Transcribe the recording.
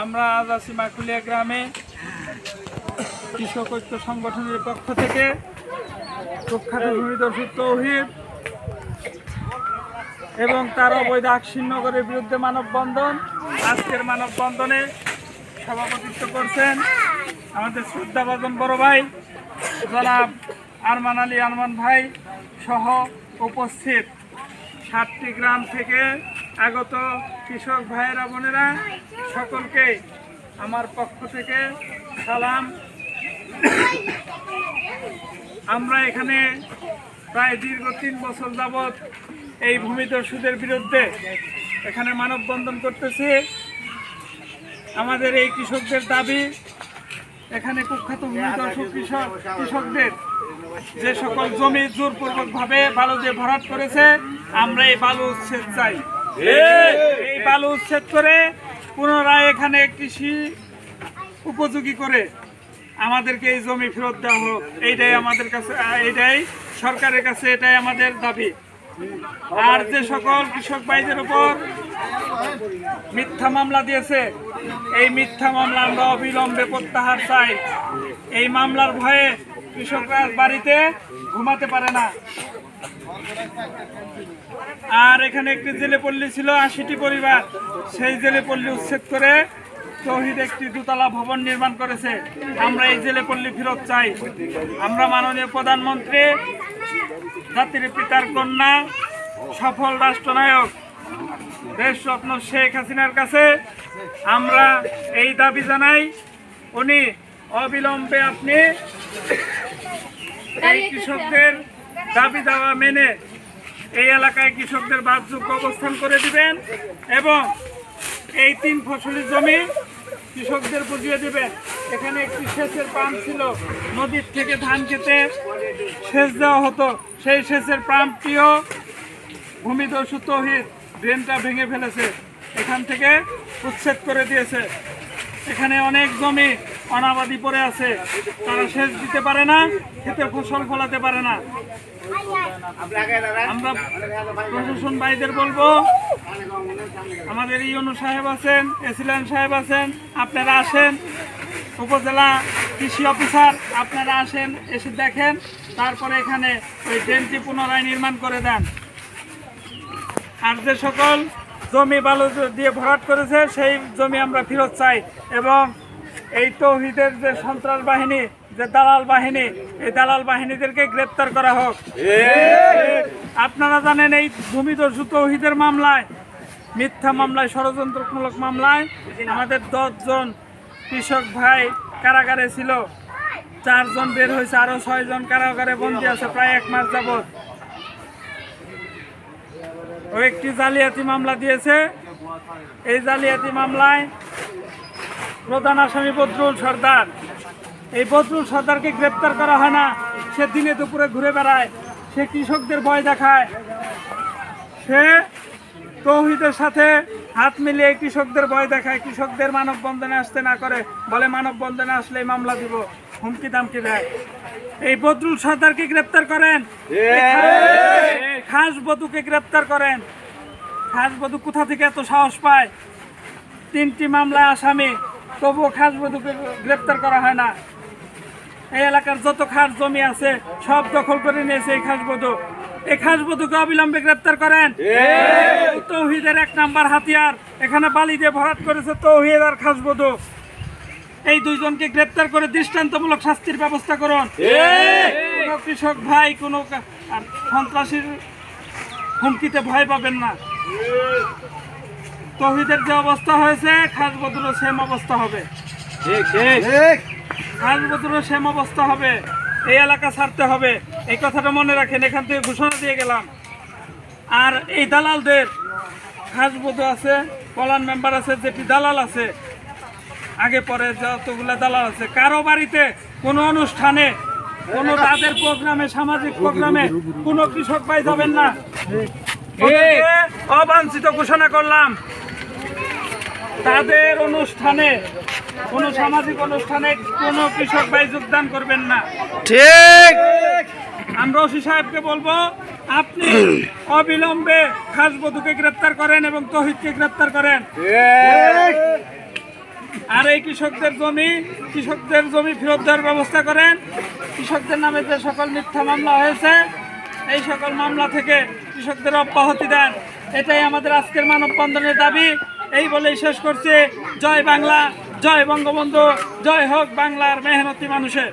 আমরা আজ আছি মাকুলিয়া গ্রামে কৃষক ঐক্য সংগঠনের পক্ষ থেকে কুখ্যাত ভূমিদস্যু তৌহিদ এবং তার অবৈধ আকশিনগরের বিরুদ্ধে মানববন্ধন। আজকের মানববন্ধনে সভাপতিত্ব করছেন আমাদের শ্রদ্ধাভাজন বড় ভাই জনাব আরমান আলী আরমান ভাই সহ উপস্থিত 7টি গ্রাম থেকে আগত কৃষক ভাইয়েরা বোনেরা সকলকে আমার পক্ষ থেকে সালাম। আমরা এখানে প্রায় দীর্ঘ 3 বছর যাবৎ এই ভূমিদস্যুদের বিরুদ্ধে এখানে মানববন্ধন করতেছি। আমাদের এই কৃষকদের দাবি, এখানে কুখ্যাত ভূমিদস্যু কৃষকদের যে সকল জমি জোরপূর্বকভাবে বালু দিয়ে ভরাট করেছে, আমরা এই বালু উচ্ছেদ চাই। এই বালু উচ্ছেদ করে পুনরায় এখানে কৃষি উপযোগী করে আমাদেরকে এই জমি ফেরত দেওয়া হোক। এইটাই আমাদের কাছে, এইটাই সরকারের কাছে, এটাই আমাদের দাবি। আর যে সকল কৃষক ভাইদের উপর মিথ্যা মামলা দিয়েছে, এই মিথ্যা মামলা আমরা অবিলম্বে প্রত্যাহার চাই। এই মামলার ভয়ে কৃষকরা বাড়িতে ঘুমাতে পারে না। আর এখানে একটি জেলেপল্লী ছিল 80টি পরিবার, সেই জেলেপল্লী উচ্ছেদ করে তৌহিদ একটি 2তলা ভবন নির্মাণ করেছে। আমরা এই জেলেপল্লী ফেরত চাই। আমরা মাননীয় প্রধানমন্ত্রী, জাতির পিতার কন্যা, সফল রাষ্ট্রনায়ক দেশরত্ন শেখ হাসিনার কাছে আমরা এই দাবি জানাই, উনি অবিলম্বে আপনি এই কৃষকদের দাবি দাওয়া মেনে এই এলাকায় কৃষকদের বাসযোগ্য অবস্থান করে দিবেন এবং এই 3 ফসলি জমি কৃষকদের বুঝিয়ে দিবেন। এখানে একটি সেচের পাম্প ছিল, নদীর থেকে ধান খেতে সেচ দেওয়া হতো, সেই সেচের পাম্পটিও ভূমিদস্যু তৌহিদ ড্রেনটা ভেঙে ফেলেছে, এখান থেকে উচ্ছেদ করে দিয়েছে। এখানে অনেক জমি অনাবাদি পড়ে আছে, তারা সেচ দিতে পারে না, খেতে ফসল ফলাতে পারে না। আমরা প্রশাসন ভাইদের বলবো, আমাদের ইউনু সাহেব আছেন, এসিলেন সাহেব আছেন, আপনারা আসেন, উপজেলা কৃষি অফিসার আপনারা আসেন, এসে দেখেন, তারপরে এখানে ওই ড্রেনটি পুনরায় নির্মাণ করে দেন। আর যে সকল জমি বালু দিয়ে ভরাট করেছে সেই জমি আমরা ফেরত চাই এবং এই তৌহিদের যে সন্ত্রাস বাহিনী, যে দালাল বাহিনী, এই দালাল বাহিনীদেরকে গ্রেপ্তার করা হোক। আপনারা জানেন এই ভূমিদস্যু তৌহিদের মামলায়, মিথ্যা মামলায়, ষড়যন্ত্রমূলক মামলায় আমাদের 10 জন কৃষক ভাই কারাগারে ছিল, 4 জন বের হয়েছে, আরো 6 জন কারাগারে বন্দী আছে প্রায় 1 মাস যাবৎ। ও একটি জালিয়াতি মামলা দিয়েছে। এই জালিয়াতি মামলায় প্রধান আসামি বদরুল সর্দার, এই বদরুল সর্দারকে গ্রেপ্তার করা হয় না। সে দিনে দুপুরে ঘুরে বেড়ায়, সে কৃষকদের ভয় দেখায়, সে তৌহিদের সাথে হাত মিলিয়ে কৃষকদের ভয় দেখায়, কৃষকদের মানববন্ধনে আসতে না করে, বলে মানববন্ধনে আসলে মামলা দিব, হুমকি দামকি দেয়। এই বদরুল সর্দারকে গ্রেপ্তার করেন, খাস বধুকে গ্রেপ্তার করেন। খাস বধু কোথা থেকে এত সাহস পায়? 3টি মামলায় আসামি, তবুও খাস বধুকে গ্রেপ্তার করা হয় না। এই এলাকার যত খাস জমি আছে সব দখল করে নিয়েছে এই খাস বধু। এই খাস বধুকে অবিলম্বে গ্রেপ্তার করেন। তৌহিদের 1 নাম্বার হাতিয়ার, এখানে বালি দিয়ে ভরাট করেছে তৌহিদ আর খাস বধু। এই 2 জনকে গ্রেপ্তার করে দৃষ্টান্তমূলক শাস্তির ব্যবস্থা করুন। কোনো কৃষক ভাই কোনো সন্ত্রাসীর হুমকিতে ভয় পাবেন না। তৌহিদের যে অবস্থা হয়েছে, খাস বধুরও সেম অবস্থা হবে। খাস বধুরও সেম অবস্থা হবে। এই এলাকা ছাড়তে হবে, এই কথাটা মনে রাখেন। এখান থেকে ঘোষণা দিয়ে গেলাম। আর এই দালালদের, খাস বধু আছে, কল্যাণ মেম্বার আছে, যেটি দালাল আছে, আগে পরে যতগুলো দালাল আছে, কারো বাড়িতে কোনো অনুষ্ঠানে, কোনো তাদের প্রোগ্রামে, সামাজিক প্রোগ্রামে কোনো কৃষক ভাই যাবেন না। অবাঞ্ছিত ঘোষণা করলাম। তাদের অনুষ্ঠানে, কোনো সামাজিক অনুষ্ঠানে কোনো কৃষক ভাই যোগদান করবেন না। ঠিক। আমরা ওসি সাহেবকে বলবো, আপনি অবিলম্বে খাস বধুকে গ্রেপ্তার করেন এবং তৌহিদকে গ্রেপ্তার করেন। আর এই কৃষকদের জমি ফেরত দেওয়ার ব্যবস্থা করেন। কৃষকদের নামে যে সকল মিথ্যা মামলা হয়েছে এই সকল মামলা থেকে কৃষকদের অব্যাহতি দেন। এটাই আমাদের আজকের মানববন্ধনের দাবি। এই বলেই শেষ করছি। জয় বাংলা, জয় বঙ্গবন্ধু, জয় হোক বাংলার মেহনতি মানুষের।